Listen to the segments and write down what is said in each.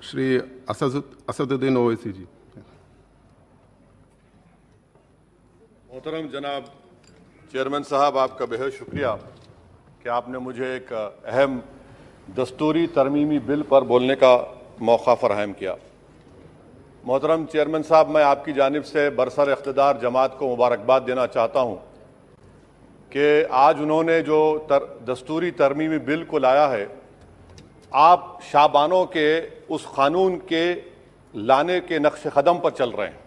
श्री असदुद्दीन ओवैसी जी। मोहतरम जनाब चेयरमैन साहब, आपका बेहद शुक्रिया कि आपने मुझे एक अहम दस्तूरी तरमीमी बिल पर बोलने का मौका फराहम किया। मोहतरम चेयरमैन साहब, मैं आपकी जानिब से बरसर इख्तिदार जमात को मुबारकबाद देना चाहता हूँ कि आज उन्होंने जो दस्तूरी तरमीमी बिल को लाया है, आप शाबानों के उस कानून के लाने के नक्श कदम पर चल रहे हैं।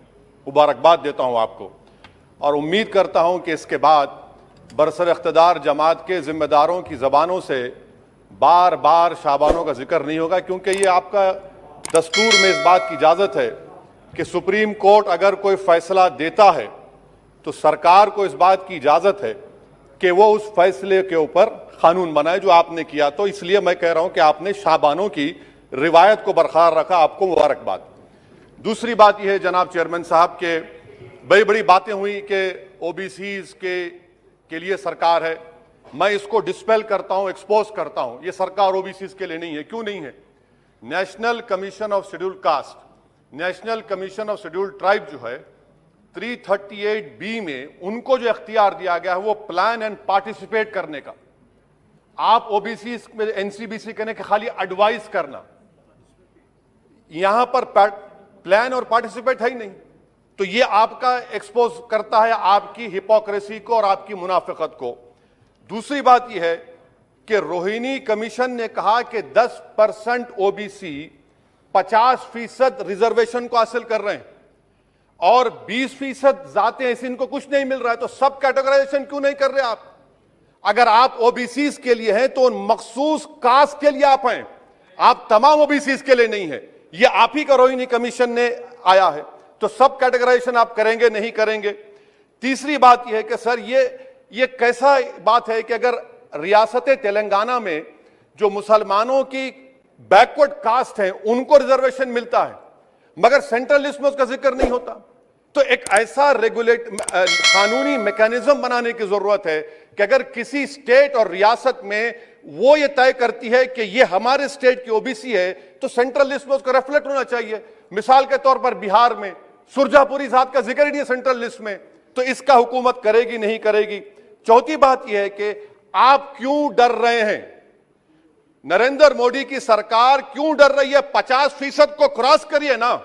मुबारकबाद देता हूँ आपको और उम्मीद करता हूँ कि इसके बाद बरसर इख्तिदार जमात के जिम्मेदारों की ज़बानों से बार बार शाबानों का जिक्र नहीं होगा, क्योंकि ये आपका दस्तूर में इस बात की इजाज़त है कि सुप्रीम कोर्ट अगर कोई फैसला देता है तो सरकार को इस बात की इजाज़त है कि वो उस फैसले के ऊपर कानून बनाए जो आपने किया। तो इसलिए मैं कह रहा हूं कि आपने शाबानों की रिवायत को बरकरार रखा, आपको मुबारकबाद। दूसरी बात यह है जनाब चेयरमैन साहब के बड़ी बड़ी बातें हुई कि ओबीसीज के लिए सरकार है। मैं इसको डिस्पेल करता हूं, एक्सपोज करता हूं। ये सरकार ओबीसीज के लिए नहीं है। क्यों नहीं है? National commission of scheduled caste, national commission of scheduled tribe जो है 338B में उनको जो इख्तियार दिया गया है वो प्लान एंड पार्टिसिपेट करने का। आप ओबीसी में एनसीबीसी कहने के खाली एडवाइस करना, यहां पर प्लान और पार्टिसिपेट है ही नहीं। तो ये आपका एक्सपोज करता है आपकी हिपोक्रेसी को और आपकी मुनाफिकत को। दूसरी बात यह है कि रोहिणी कमीशन ने कहा कि 10% ओबीसी 50% रिजर्वेशन को हासिल कर रहे हैं और 20% जाते हैं, इनको कुछ नहीं मिल रहा है। तो सब कैटेगराइजेशन क्यों नहीं कर रहे आप? अगर आप ओबीसीज के लिए हैं तो उन मखसूस कास्ट के लिए आप हैं, आप तमाम ओबीसीज के लिए नहीं है। ये आप ही का रोहिणी कमीशन ने आया है। तो सब कैटेगराइजेशन आप करेंगे नहीं करेंगे? तीसरी बात यह है कि सर ये कैसा बात है कि अगर रियासत तेलंगाना में जो मुसलमानों की बैकवर्ड कास्ट है उनको रिजर्वेशन मिलता है मगर सेंट्रल लिस्ट में उसका जिक्र नहीं होता। तो एक ऐसा कानूनी मैकेनिज्म बनाने की जरूरत है कि अगर किसी स्टेट और रियासत में वो ये तय करती है कि ये हमारे स्टेट की ओबीसी है तो सेंट्रल लिस्ट में उसका रिफ्लेक्ट होना चाहिए। मिसाल के तौर पर बिहार में सुरजापुरी जात का जिक्र ही नहीं है सेंट्रल लिस्ट में, तो इसका हुकूमत करेगी नहीं करेगी? चौथी बात यह है कि आप क्यों डर रहे हैं? नरेंद्र मोदी की सरकार क्यों डर रही है? 50% को क्रॉस करिए ना।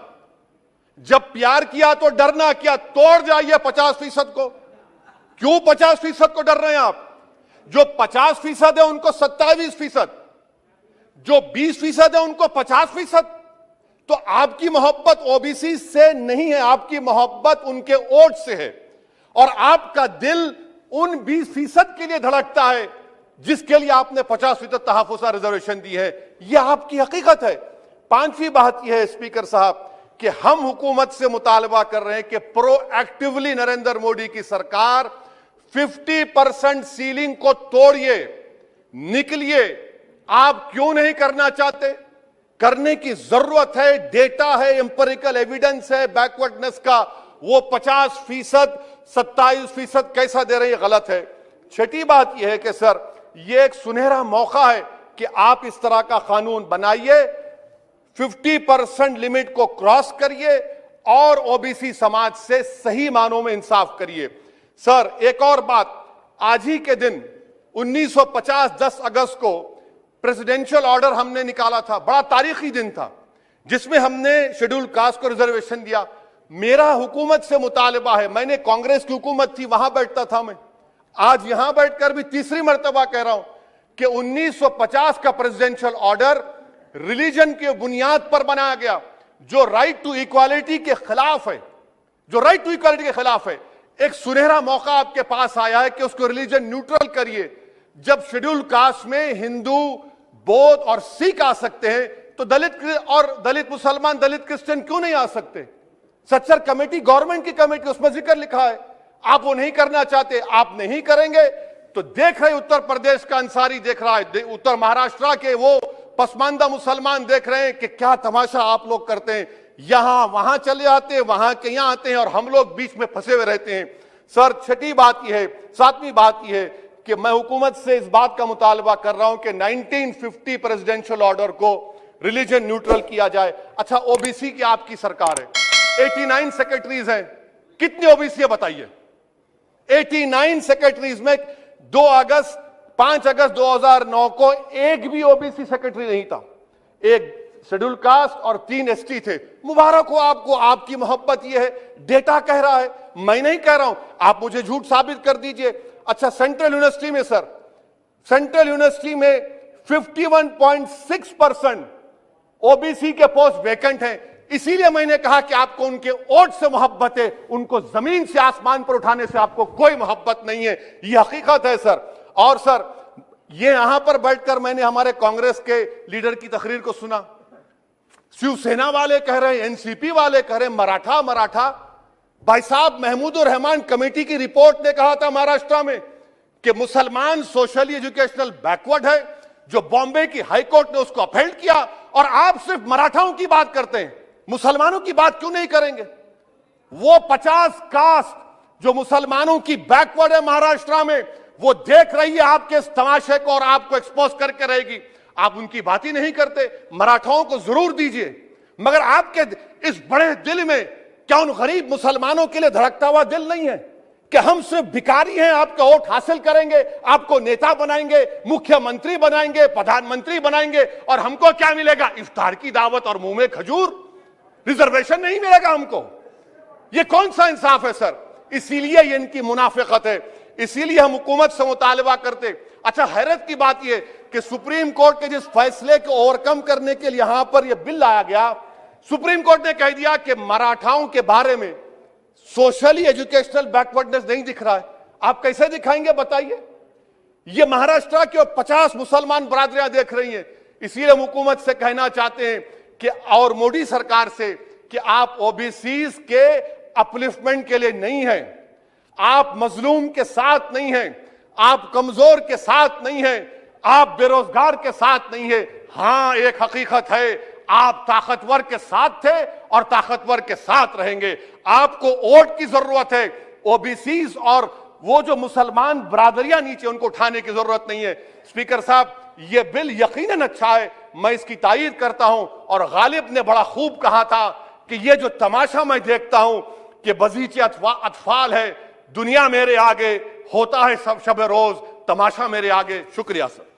जब प्यार किया तो डरना क्या, तोड़ जाइए 50% को। क्यों 50% को डर रहे हैं आप? जो 50% है उनको 27%, जो 20% है उनको 50%। तो आपकी मोहब्बत ओबीसी से नहीं है, आपकी मोहब्बत उनके वोट से है और आपका दिल उन 20% के लिए धड़कता है जिसके लिए आपने 50% तहफ़्फ़ुज़ रिजर्वेशन दी है। यह आपकी हकीकत है। पांचवी बात यह है स्पीकर साहब कि हम हुकूमत से मुतालबा कर रहे हैं कि प्रोएक्टिवली नरेंद्र मोदी की सरकार 50% सीलिंग को तोड़िए, निकलिए। आप क्यों नहीं करना चाहते? करने की जरूरत है, डेटा है, एम्पिरिकल एविडेंस है बैकवर्डनेस का। वो 50%, 27% कैसा दे रहे हैं, गलत है। छठी बात यह है कि सर ये एक सुनहरा मौका है कि आप इस तरह का कानून बनाइए, 50% लिमिट को क्रॉस करिए और ओबीसी समाज से सही मानों में इंसाफ करिए। सर एक और बात, आज ही के दिन 1950 10 अगस्त को प्रेसिडेंशियल ऑर्डर हमने निकाला था, बड़ा तारीखी दिन था जिसमें हमने शेड्यूल्ड कास्ट को रिजर्वेशन दिया। मेरा हुकूमत से मुतालबा है, मैंने कांग्रेस की हुकूमत थी वहां बैठता था मैं, आज यहां बैठकर भी तीसरी मर्तबा कह रहा हूं कि 1950 का प्रेसिडेंशियल ऑर्डर रिलीजन के बुनियाद पर बनाया गया जो राइट टू इक्वालिटी के खिलाफ है, जो राइट टू इक्वालिटी के खिलाफ है। एक सुनहरा मौका आपके पास आया है कि उसको रिलीजन न्यूट्रल करिए। जब शेड्यूल्ड कास्ट में हिंदू, बौद्ध और सिख आ सकते हैं तो दलित मुसलमान, दलित क्रिश्चियन क्यों नहीं आ सकते? सच्चर कमेटी गवर्नमेंट की कमेटी, उसमें जिक्र लिखा है। आप वो नहीं करना चाहते, आप नहीं करेंगे तो देख रहे उत्तर प्रदेश का अंसारी देख रहा है, उत्तर महाराष्ट्र के वो पसमानदा मुसलमान देख रहे हैं कि क्या तमाशा आप लोग करते हैं। यहां वहां चले आते हैं, वहां के यहां आते हैं और हम लोग बीच में फंसे हुए रहते हैं। सर छठी बात यह है, सातवीं बात यह है कि मैं हुकूमत से इस बात का मुतालबा कर रहा हूं कि 1950 प्रेसिडेंशियल ऑर्डर को रिलीजन न्यूट्रल किया जाए। अच्छा, ओबीसी की आपकी सरकार है, 89 सेक्रेटरीज हैं, कितनी ओबीसी है बताइए? 89 सेक्रेटरीज में 5 अगस्त 2009 को एक भी ओबीसी सेक्रेटरी नहीं था। एक शेड्यूल कास्ट और 3 एसटी थे। मुबारक हो आपको, आपकी मोहब्बत यह है, डेटा कह रहा है, मैं नहीं कह रहा हूं, आप मुझे झूठ साबित कर दीजिए। अच्छा, सेंट्रल यूनिवर्सिटी में सर, सेंट्रल यूनिवर्सिटी में 51.6% ओबीसी के पोस्ट वैकेंट हैं। इसीलिए मैंने कहा कि आपको उनके वोट से मोहब्बत है, उनको जमीन से आसमान पर उठाने से आपको कोई मोहब्बत नहीं है। यह हकीकत है सर। और सर, ये यहां पर बैठकर मैंने हमारे कांग्रेस के लीडर की तकरीर को सुना, शिवसेना वाले कह रहे हैं, एनसीपी वाले कह रहे हैं मराठा। भाई साहब, महमूदुर रहमान कमेटी की रिपोर्ट ने कहा था महाराष्ट्र में कि मुसलमान सोशली एजुकेशनल बैकवर्ड है, जो बॉम्बे की हाईकोर्ट ने उसको अपहेल्ड किया, और आप सिर्फ मराठाओं की बात करते हैं, मुसलमानों की बात क्यों नहीं करेंगे? वो 50 कास्ट जो मुसलमानों की बैकवर्ड है महाराष्ट्र में, वो देख रही है आपके इस तमाशे को और आपको एक्सपोज करके रहेगी। आप उनकी बात ही नहीं करते। मराठाओं को जरूर दीजिए, मगर आपके इस बड़े दिल में क्या उन गरीब मुसलमानों के लिए धड़कता हुआ दिल नहीं है कि हम सिर्फ भिखारी हैं, आपका वोट हासिल करेंगे, आपको नेता बनाएंगे, मुख्यमंत्री बनाएंगे, प्रधानमंत्री बनाएंगे, और हमको क्या मिलेगा? इफ्तार की दावत और मुंह में खजूर, रिजर्वेशन नहीं मिलेगा हमको। ये कौन सा इंसाफ है सर? इसीलिए ये इनकी मुनाफिकत है, इसीलिए हम हुकूमत से मुतालबा करते। अच्छा, हैरत की बात यह कि सुप्रीम कोर्ट के जिस फैसले को ओवरकम करने के लिए यहां पर यह बिल लाया गया, सुप्रीम कोर्ट ने कह दिया कि मराठाओं के बारे में सोशली एजुकेशनल बैकवर्डनेस नहीं दिख रहा है। आप कैसे दिखाएंगे बताइए? ये महाराष्ट्र के 50 मुसलमान बरादरियां देख रही हैं। इसीलिए हम हुकूमत से कहना चाहते हैं कि, और मोदी सरकार से, कि आप ओबीसीज के अपलिफ्टमेंट के लिए नहीं हैं, आप मजलूम के साथ नहीं हैं, आप कमजोर के साथ नहीं हैं, आप बेरोजगार के साथ नहीं है। हां, एक हकीकत है, आप ताकतवर के साथ थे और ताकतवर के साथ रहेंगे। आपको वोट की जरूरत है, ओबीसीज और वो जो मुसलमान बरादरियां नीचे, उनको उठाने की जरूरत नहीं है। स्पीकर साहब, यह बिल यकीनन अच्छा है, मैं इसकी तारीफ करता हूं। और गालिब ने बड़ा खूब कहा था कि यह जो तमाशा मैं देखता हूं कि बगीचे अतफाल है, दुनिया मेरे आगे, होता है सब शब रोज, तमाशा मेरे आगे। शुक्रिया सर।